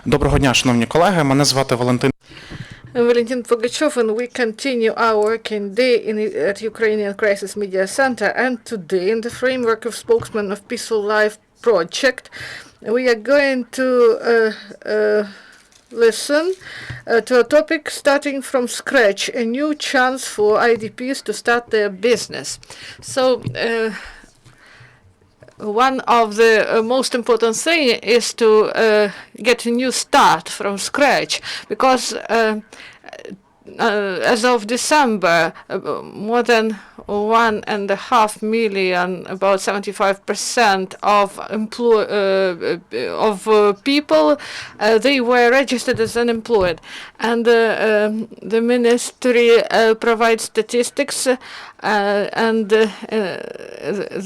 Доброго дня, шановні колеги. Мене звати Валентин. Valentin Pugachev, and we continue our working day at Ukrainian Crisis Media Center. And today, in the framework of Spokesman of Peaceful Life project, we are going to listen to a topic starting from scratch, a new chance for IDPs to start their business. So, one of the most important thing is to get a new start from scratch, because as of December, more than 1.5 million, about 75% of people, they were registered as unemployed, and the ministry provides statistics, and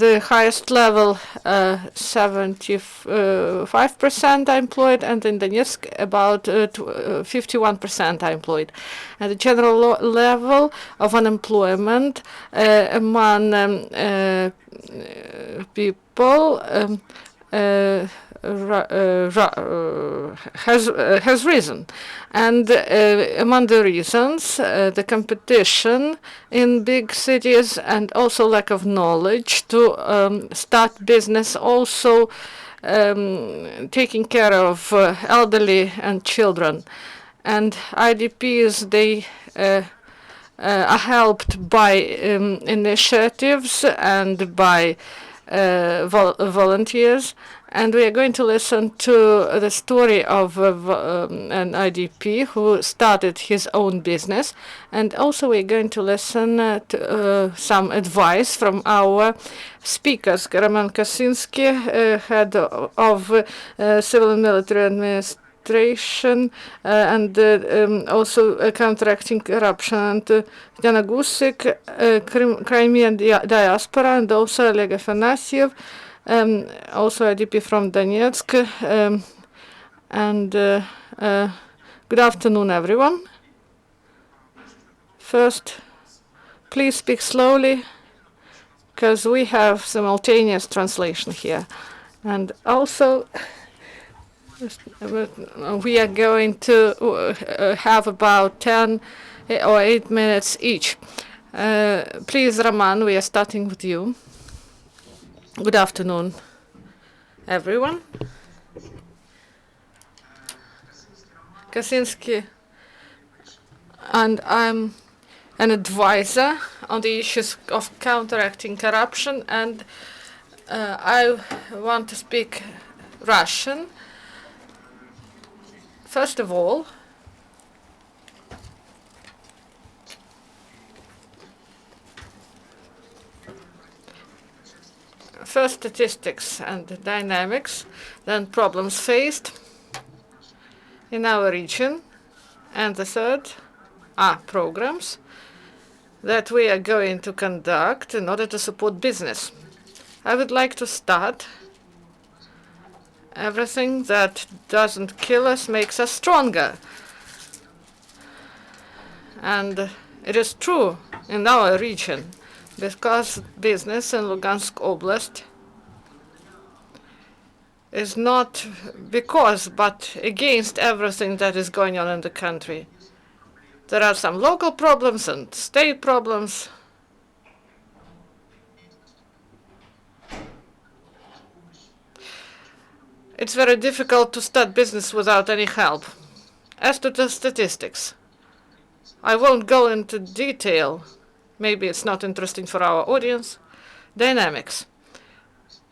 the highest level 75% are employed, and in Donetsk about 51% are employed. And the general level of unemployment among people has risen, and among the reasons, the competition in big cities and also lack of knowledge to start business, also taking care of elderly and children. And IDPs, they are helped by initiatives and by volunteers. And we are going to listen to the story of an IDP who started his own business. And also we're going to listen to some advice from our speakers. Kosynskyi, head of Civil and Military Administration, and also counteracting corruption, and Tetyana Guzyk, Crimean Diaspora, and also Oleg Afanasiev, also IDP from Donetsk. Good afternoon, everyone. First, please speak slowly, because we have simultaneous translation here. And also, we are going to have about 10 or 8 minutes each. Please, Roman, we are starting with you. Good afternoon, everyone. Kosynskyi, and I'm an advisor on the issues of counteracting corruption, and I want to speak Russian. First of all, first statistics and dynamics, then problems faced in our region, and the third are programs that we are going to conduct in order to support business. I would like to start. Everything that doesn't kill us makes us stronger. And it is true in our region, because business in Lugansk Oblast is not because, but against everything that is going on in the country. There are some local problems and state problems. It's very difficult to start business without any help. As to the statistics, I won't go into detail. Maybe it's not interesting for our audience. Dynamics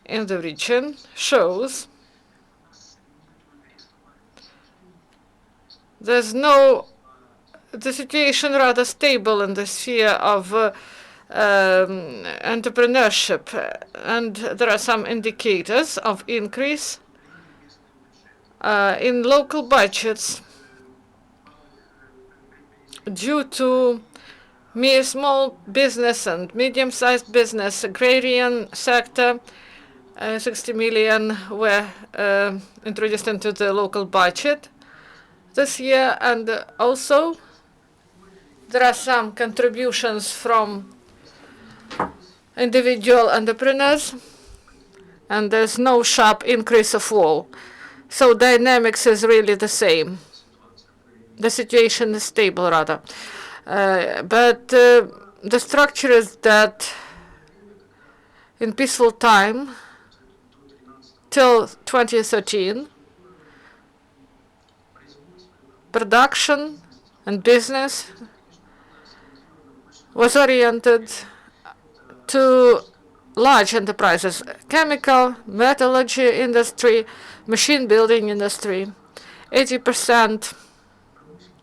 in the region shows the situation rather stable in the sphere of entrepreneurship, and there are some indicators of increase in local budgets due to small business and medium-sized business, agrarian sector. 60 million were introduced into the local budget this year, and also there are some contributions from individual entrepreneurs, and there's no sharp increase of all. So dynamics is really the same. The situation is stable, rather. But the structure is that in peaceful time, till 2013, production and business was oriented to large enterprises, chemical, metallurgy industry, machine building industry. 80%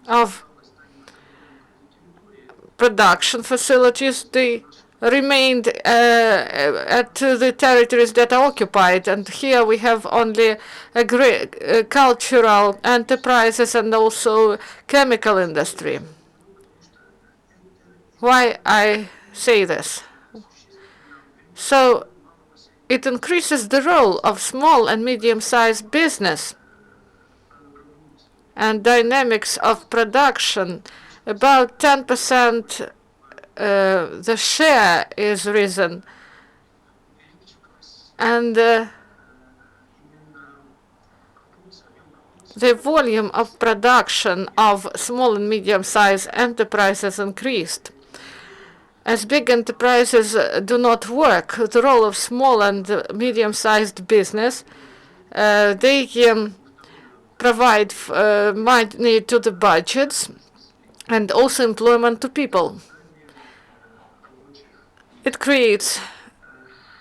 of production facilities, they remained at the territories that are occupied. And here we have only cultural enterprises and also chemical industry. Why I say this? So it increases the role of small and medium-sized business and dynamics of production. About 10% the share is risen, and the volume of production of small and medium-sized enterprises increased. As big enterprises do not work, the role of small and medium-sized business, they provide money to the budgets and also employment to people. It creates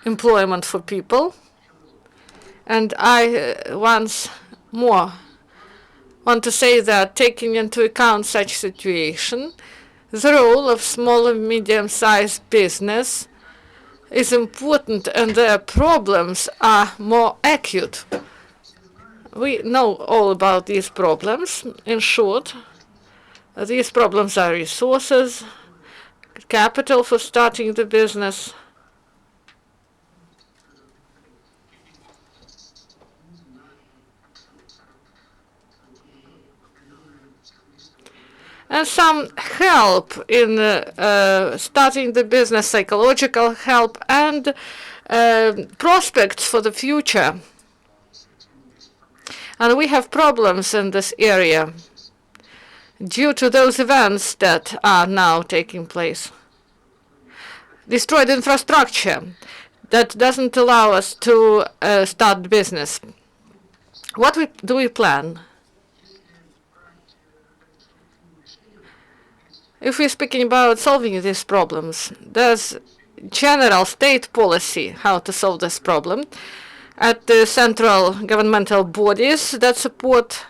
employment for people. And I once more want to say that taking into account such situation, the role of small and medium-sized business is important and their problems are more acute. We know all about these problems. In short, these problems are resources, capital for starting the business, and some help in starting the business, psychological help, and prospects for the future. And we have problems in this area due to those events that are now taking place. Destroyed infrastructure that doesn't allow us to start business. What do we plan? If we're speaking about solving these problems, there's general state policy how to solve this problem at the central governmental bodies that support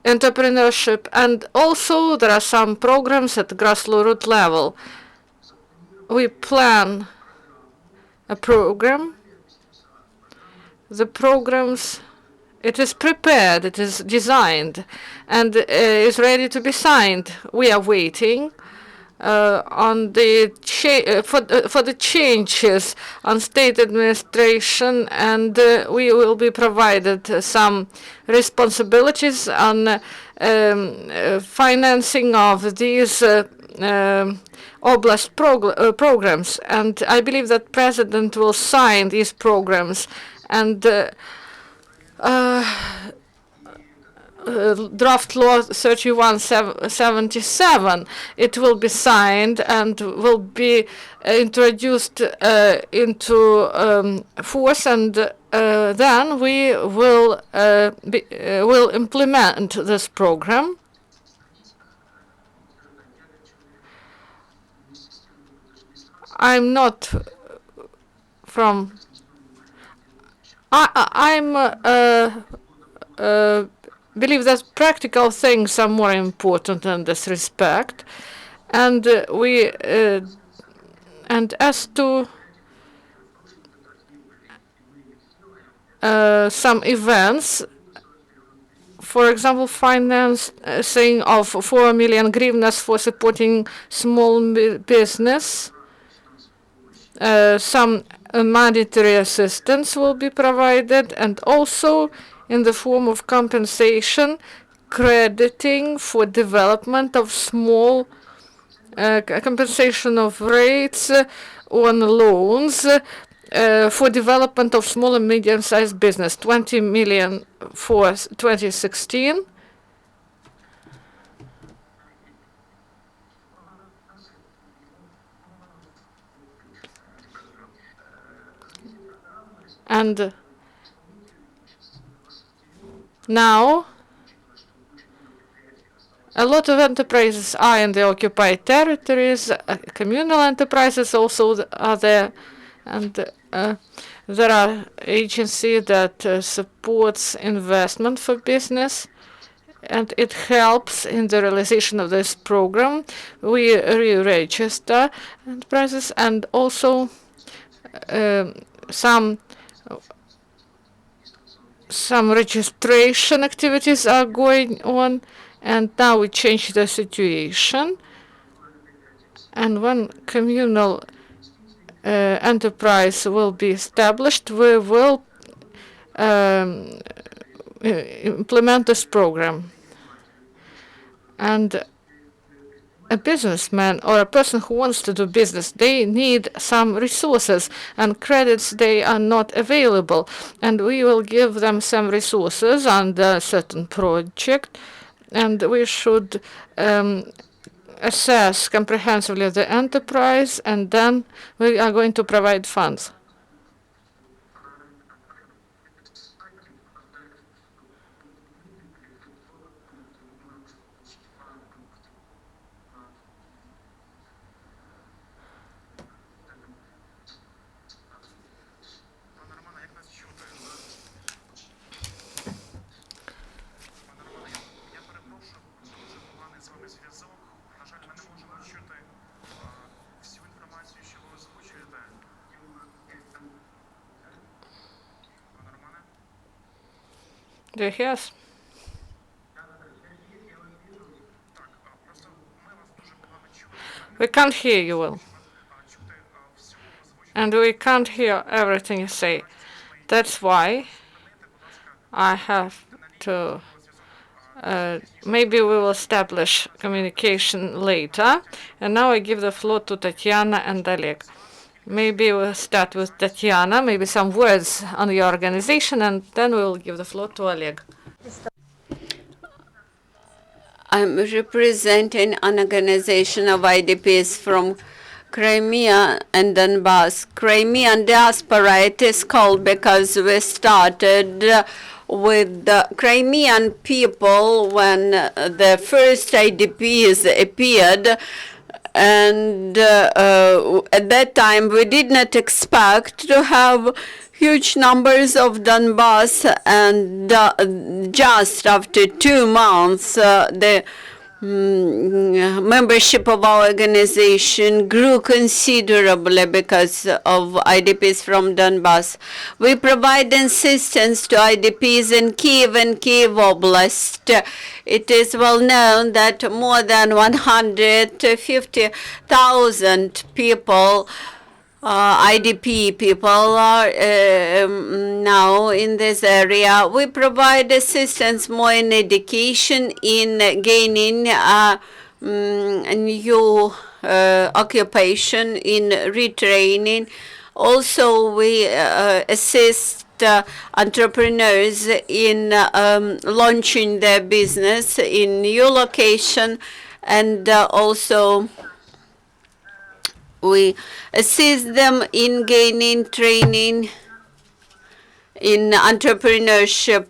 entrepreneurship, and also there are some programs at the grassroots level. We plan a program. The programs, it is prepared, it is designed, and is ready to be signed. We are waiting on the for the changes on state administration, and we will be provided some responsibilities on financing of these oblast programs. And I believe that President will sign these programs, and draft law 3177, it will be signed and will be introduced into force, and then we will implement this program. I'm not from. I'm believe that practical things are more important in this respect, and and as to some events, for example, financing of 4 million hryvnias for supporting small business, some monetary assistance will be provided, and also in the form of compensation, crediting for development of small compensation of rates on loans for development of small and medium-sized business, 20 million for 2016. And now a lot of enterprises are in the occupied territories. Communal enterprises also are there, and there are agencies that supports investment for business, and it helps in the realization of this program. We re-register enterprises, and also some registration activities are going on, and now we change the situation. And when communal enterprise will be established, we will implement this program. And a businessman or a person who wants to do business, they need some resources, and credits, they are not available. And we will give them some resources on a certain project, and we should assess comprehensively the enterprise, and then we are going to provide funds. Do you hear us? We can't hear you well. And we can't hear everything you say. That's why I have to, maybe we will establish communication later. And now I give the floor to Tetyana and Oleg. Maybe we'll start with Tetyana, maybe some words on your organization, and then we will give the floor to Oleg. I'm representing an organization of IDPs from Crimea and Donbass. Crimean Diaspora, it is called because we started with the Crimean people when the first IDPs appeared. And at that time, we did not expect to have huge numbers of Donbass, and just after 2 months, the membership of our organization grew considerably because of IDPs from Donbass. We provide assistance to IDPs in Kiev and Kiev Oblast. It is well known that more than 150,000 people, IDP people, are now in this area. We provide assistance more in education, in gaining new occupation, in retraining. Also, we assist entrepreneurs in launching their business in new location, and also we assist them in gaining training in entrepreneurship.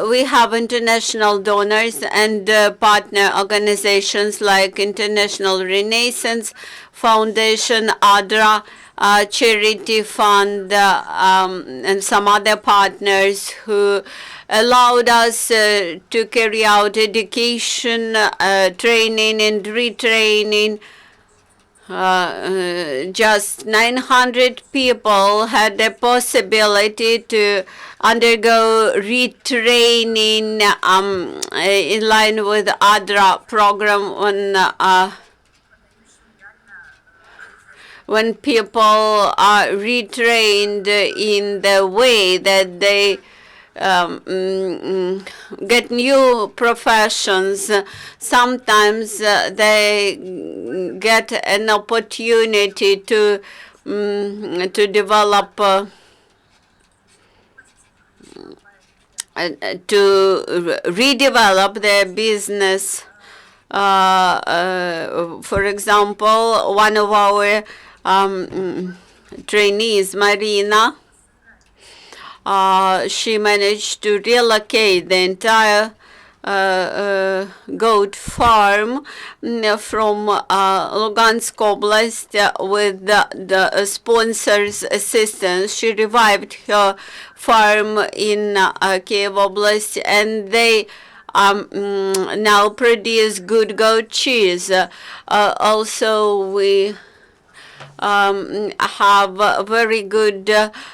We have international donors and partner organizations like International Renaissance Foundation, ADRA, Charity Fund, and some other partners who allowed us to carry out education, training and retraining. Just 900 people had the possibility to undergo retraining in line with ADRA program when people are retrained in the way that they get new professions. Sometimes they get an opportunity to to develop to redevelop their business. For example, one of our trainees, Marina, she managed to relocate the entire goat farm from Lugansk Oblast with the sponsor's assistance. She revived her farm in Kiev Oblast, and they now produce good goat cheese. Also, we have very good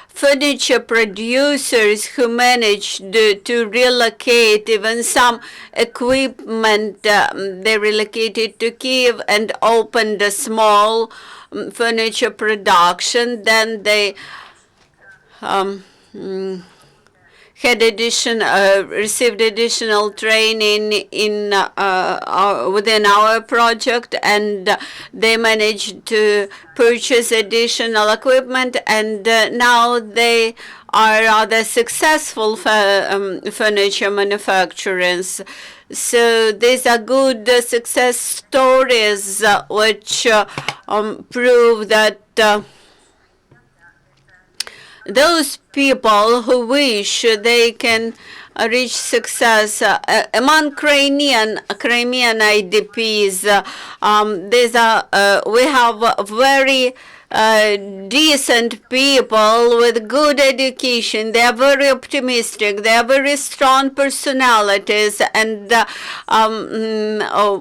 furniture producers who managed to relocate even some equipment. They relocated to Kiev and opened a small furniture production. Then they received additional training in within our project, and they managed to purchase additional equipment, and now they are rather successful furniture manufacturers. So these are good success stories which prove that those people who wish they can reach success among Crimean IDPs. These are we have very decent people with good education. They are very optimistic. They are very strong personalities, and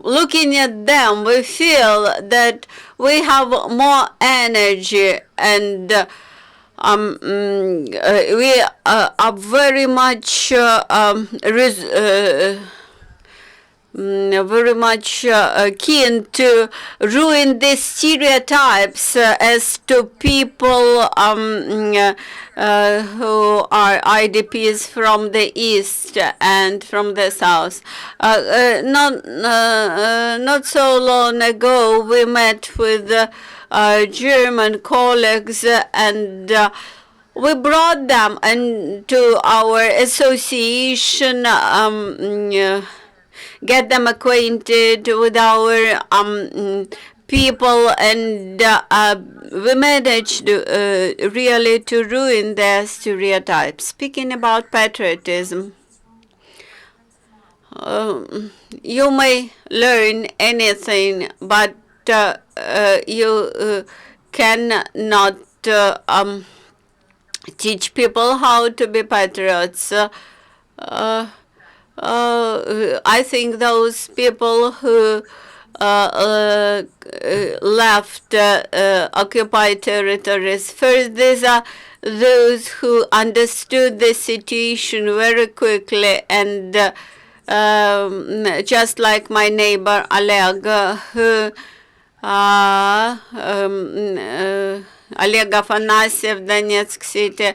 looking at them, we feel that we have more energy, and we are very much keen to ruin these stereotypes as to people who are IDPs from the east and from the south. Not so long ago, we met with German colleagues, and we brought them into our association, get them acquainted with our people, and we managed really to ruin their stereotypes. Speaking about patriotism, you may learn anything, but you cannot teach people how to be patriots. I think those people who left occupied territories, first, these are those who understood the situation very quickly, and just like my neighbor Oleg, who Oleg Afanasiev, Donetsk city.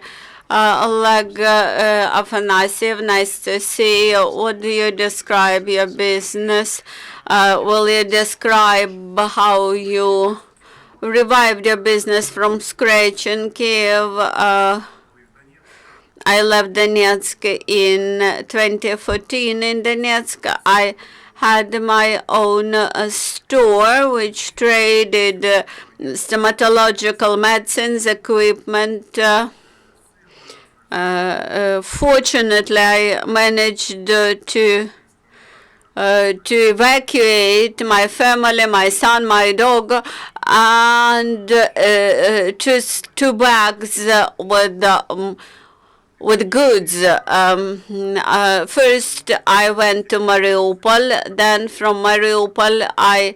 Oleg Afanasiev, nice to see you. What do you describe your business? Will you describe how you revived your business from scratch in Kiev? I left Donetsk in 2014. In Donetsk, I had my own store which traded stomatological medicines, equipment. Fortunately, I managed to evacuate my family, my son, my dog, and just 2 bags with goods. First, I went to Mariupol. Then from Mariupol, I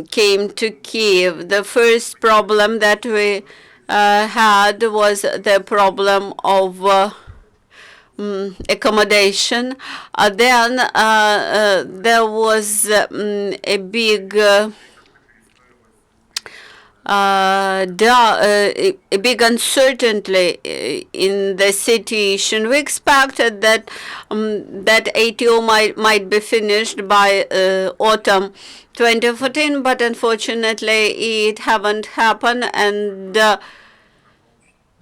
came to Kiev. The first problem that we had was the problem of accommodation. Then there was a big a big uncertainty in the situation. We expected that that ATO might be finished by autumn 2014, but unfortunately it haven't happened, and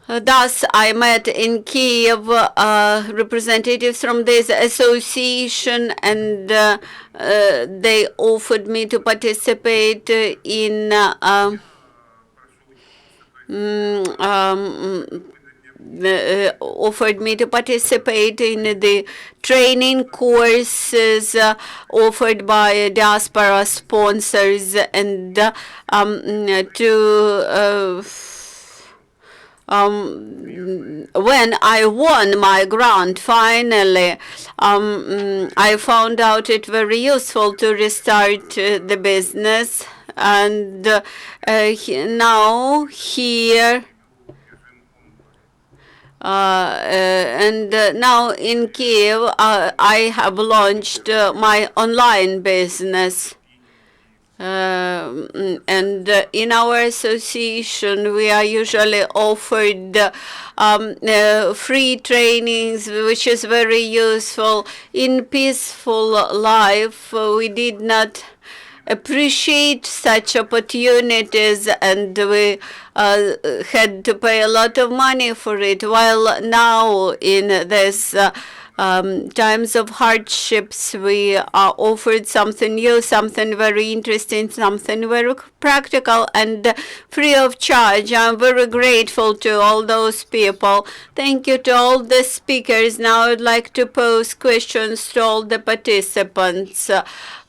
thus, I met in Kiev representatives from this association, and they offered me to participate in the training courses offered by Diaspora sponsors, and when I won my grant, finally, I found out it very useful to restart the business. And now here, now in Kiev, I have launched my online business. And in our association, we are usually offered free trainings, which is very useful. In peaceful life, we did not appreciate such opportunities, and we had to pay a lot of money for it, while now in this times of hardships, we are offered something new, something very interesting, something very practical and free of charge. I'm very grateful to all those people. Thank you to all the speakers. Now I'd like to pose questions to all the participants.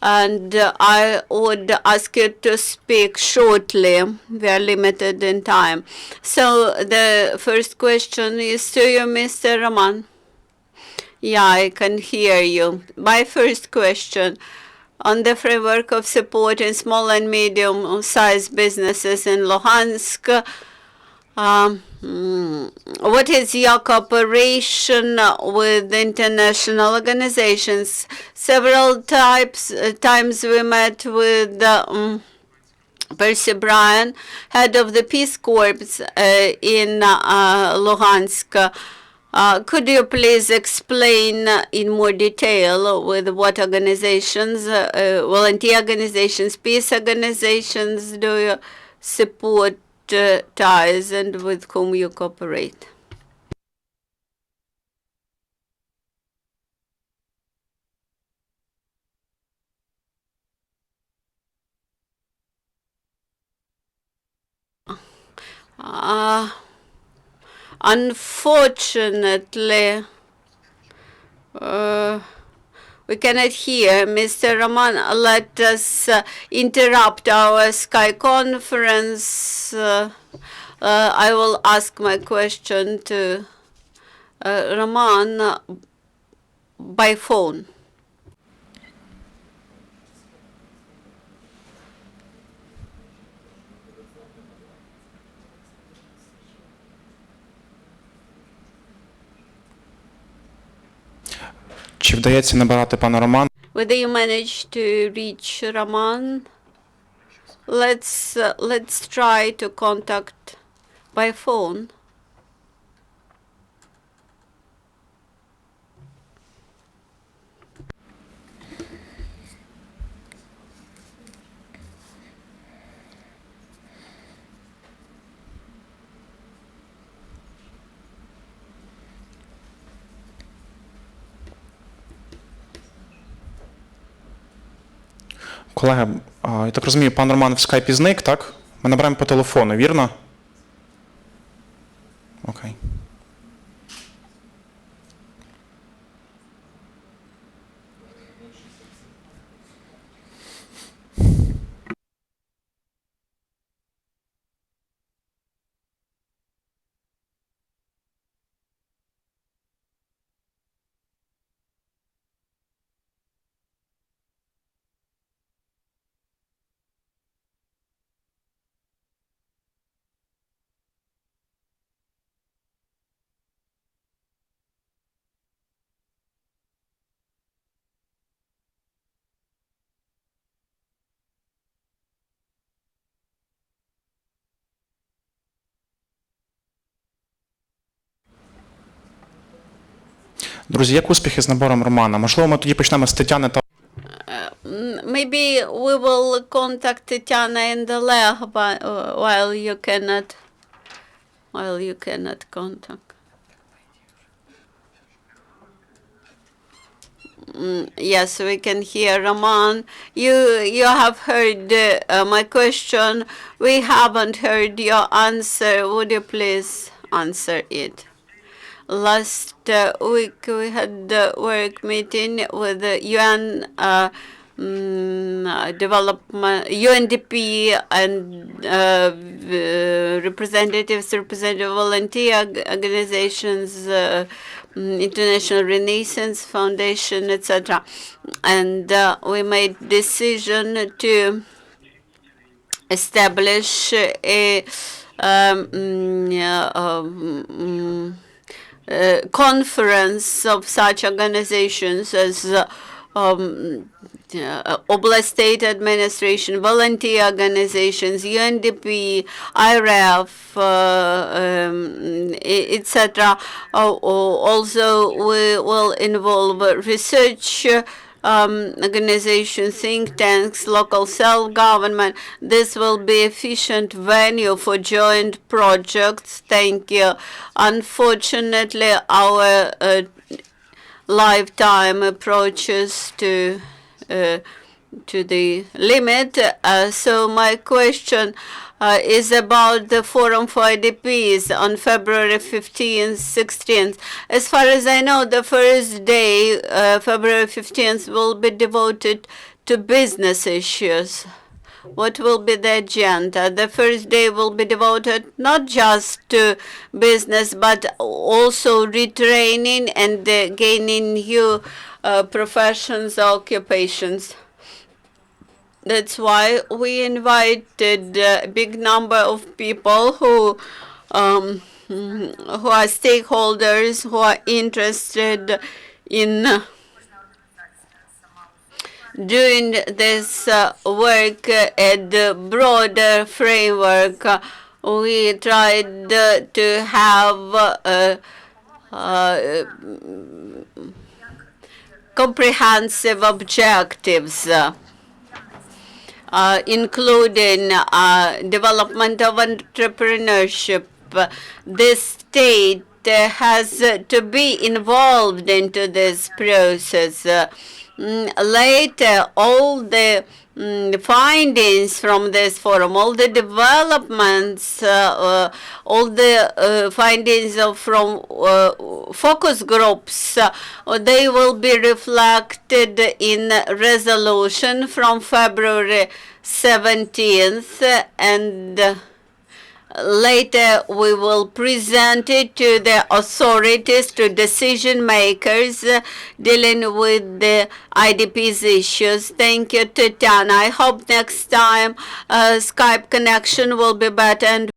And I would ask you to speak shortly. We are limited in time. So the first question is to you, Mr. Roman. Yeah, I can hear you. My first question, on the framework of supporting small and medium-sized businesses in Luhansk, what is your cooperation with international organizations? Several times we met with Percy Bryan, head of the Peace Corps in Luhansk. Could you please explain in more detail with what organizations, volunteer organizations, peace organizations do you support ties, and with whom you cooperate? Unfortunately, we cannot hear. Mr. Roman, let us interrupt our Skype conference. I will ask my question to Roman by phone. Чи вдається набирати пана Романа? Whether you manage to reach Roman, let's try to contact by phone. Колеги, я так розумію, пан Роман в скайпі зник, так? Ми набираємо по телефону, вірно? Окей. Друзі, як успіхи з набором Романа? Можливо, ми тоді почнемо з Тетяни та Maybe we will contact Tetyana and Oleg while you cannot contact. Yes, we can hear Roman. You have heard my question. We haven't heard your answer. Would you please answer it? Last week we had a work meeting with the UN development, UNDP and representative volunteer organizations, International Renaissance Foundation, etc. And we made decision to establish a conference of such organizations as Oblast State Administration, volunteer organizations, UNDP, IRF, etc. Also, we will involve research organizations, think tanks, local self-government. This will be efficient venue for joint projects. Thank you. Unfortunately, our lifetime approaches to the limit. So my question is about the Forum for IDPs on February 15th, 16th. As far as I know, the first day, February 15th, will be devoted to business issues. What will be the agenda? The first day will be devoted not just to business, but also retraining and gaining new professions, occupations. That's why we invited a big number of people who are stakeholders, who are interested in doing this work at the broader framework. We tried to have comprehensive objectives, including development of entrepreneurship. The state has to be involved into this process. Later, all the findings from this forum, all the developments, all the findings from focus groups, they will be reflected in resolution from February 17th, and later we will present it to the authorities, to decision makers dealing with the IDPs issues. Thank you, Tetyana. I hope next time Skype connection will be better and